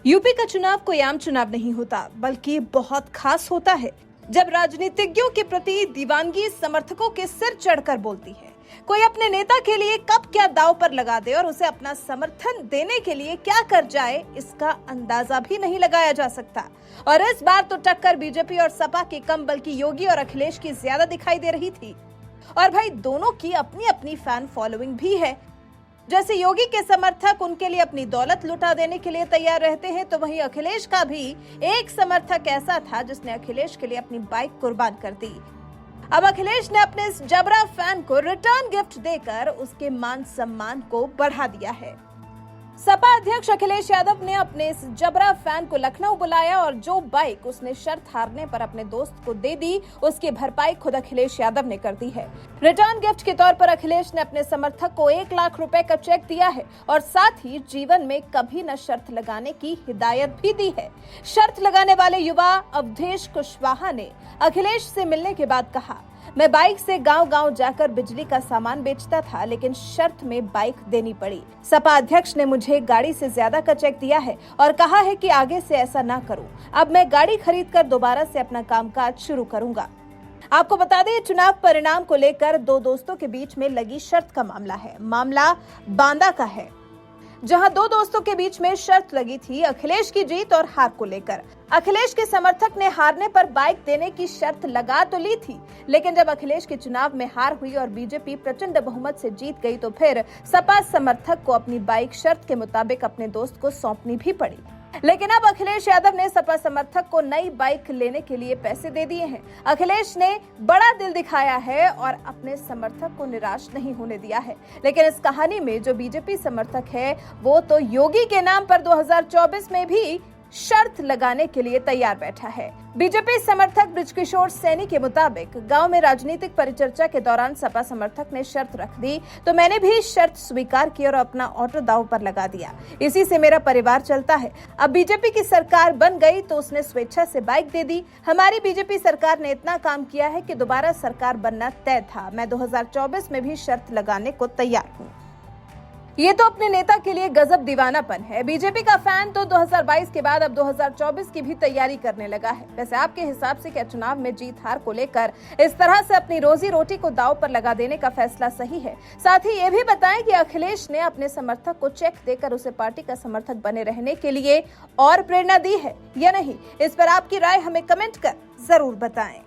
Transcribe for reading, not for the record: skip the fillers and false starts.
UP का चुनाव कोई आम चुनाव नहीं होता, बल्कि बहुत खास होता है। जब राजनीतिज्ञों के प्रति दीवानगी समर्थकों के सिर चढ़कर बोलती है। कोई अपने नेता के लिए कब क्या दांव पर लगा दे और उसे अपना समर्थन देने के लिए क्या कर जाए, इसका अंदाजा भी नहीं लगाया जा सकता। और इस बार तो टक्कर बीजेपी और सपा की कम, बल्कि योगी और अखिलेश की ज्यादा दिखाई दे रही थी। और भाई, दोनों की अपनी अपनी फैन फॉलोइंग भी है। जैसे योगी के समर्थक उनके लिए अपनी दौलत लुटा देने के लिए तैयार रहते हैं, तो वहीं अखिलेश का भी एक समर्थक ऐसा था जिसने अखिलेश के लिए अपनी बाइक कुर्बान कर दी। अब अखिलेश ने अपने इस जबरा फैन को रिटर्न गिफ्ट देकर उसके मान सम्मान को बढ़ा दिया है। सपा अध्यक्ष अखिलेश यादव ने अपने इस जबरा फैन को लखनऊ बुलाया और जो बाइक उसने शर्त हारने पर अपने दोस्त को दे दी, उसकी भरपाई खुद अखिलेश यादव ने कर दी है। रिटर्न गिफ्ट के तौर पर अखिलेश ने अपने समर्थक को 1 लाख रुपए का चेक दिया है और साथ ही जीवन में कभी न शर्त लगाने की हिदायत भी दी है। शर्त लगाने वाले युवा अवधेश कुशवाहा ने अखिलेश से मिलने के बाद कहा, मैं बाइक से गांव-गांव जाकर बिजली का सामान बेचता था, लेकिन शर्त में बाइक देनी पड़ी। सपा अध्यक्ष ने मुझे गाड़ी से ज्यादा का चेक दिया है और कहा है कि आगे से ऐसा ना करूं। अब मैं गाड़ी खरीदकर दोबारा से अपना कामकाज शुरू करूंगा। आपको बता दें, चुनाव परिणाम को लेकर दो दोस्तों के बीच में लगी शर्त का मामला है। मामला बांदा का है, जहां दो दोस्तों के बीच में शर्त लगी थी अखिलेश की जीत और हार को लेकर। अखिलेश के समर्थक ने हारने पर बाइक देने की शर्त लगा तो ली थी, लेकिन जब अखिलेश के चुनाव में हार हुई और बीजेपी प्रचंड बहुमत से जीत गई, तो फिर सपा समर्थक को अपनी बाइक शर्त के मुताबिक अपने दोस्त को सौंपनी भी पड़ी। लेकिन अब अखिलेश यादव ने सपा समर्थक को नई बाइक लेने के लिए पैसे दे दिए हैं। अखिलेश ने बड़ा दिल दिखाया है और अपने समर्थक को निराश नहीं होने दिया है। लेकिन इस कहानी में जो बीजेपी समर्थक है, वो तो योगी के नाम पर 2024 में भी शर्त लगाने के लिए तैयार बैठा है। बीजेपी समर्थक बृजकिशोर सैनी के मुताबिक गांव में राजनीतिक परिचर्चा के दौरान सपा समर्थक ने शर्त रख दी, तो मैंने भी शर्त स्वीकार की और अपना ऑटो दांव पर लगा दिया। इसी से मेरा परिवार चलता है। अब बीजेपी की सरकार बन गई तो उसने स्वेच्छा से बाइक दे दी। हमारी बीजेपी सरकार ने इतना काम किया है कि दोबारा सरकार बनना तय था। मैं 2024 में भी शर्त लगाने को तैयार हूँ। ये तो अपने नेता के लिए गजब दीवानापन है। बीजेपी का फैन तो 2022 के बाद अब 2024 की भी तैयारी करने लगा है। वैसे आपके हिसाब से क्या चुनाव में जीत हार को लेकर इस तरह से अपनी रोजी रोटी को दांव पर लगा देने का फैसला सही है? साथ ही ये भी बताएं कि अखिलेश ने अपने समर्थक को चेक देकर उसे पार्टी का समर्थक बने रहने के लिए और प्रेरणा दी है या नहीं? इस पर आपकी राय हमें कमेंट कर जरूर बताएं।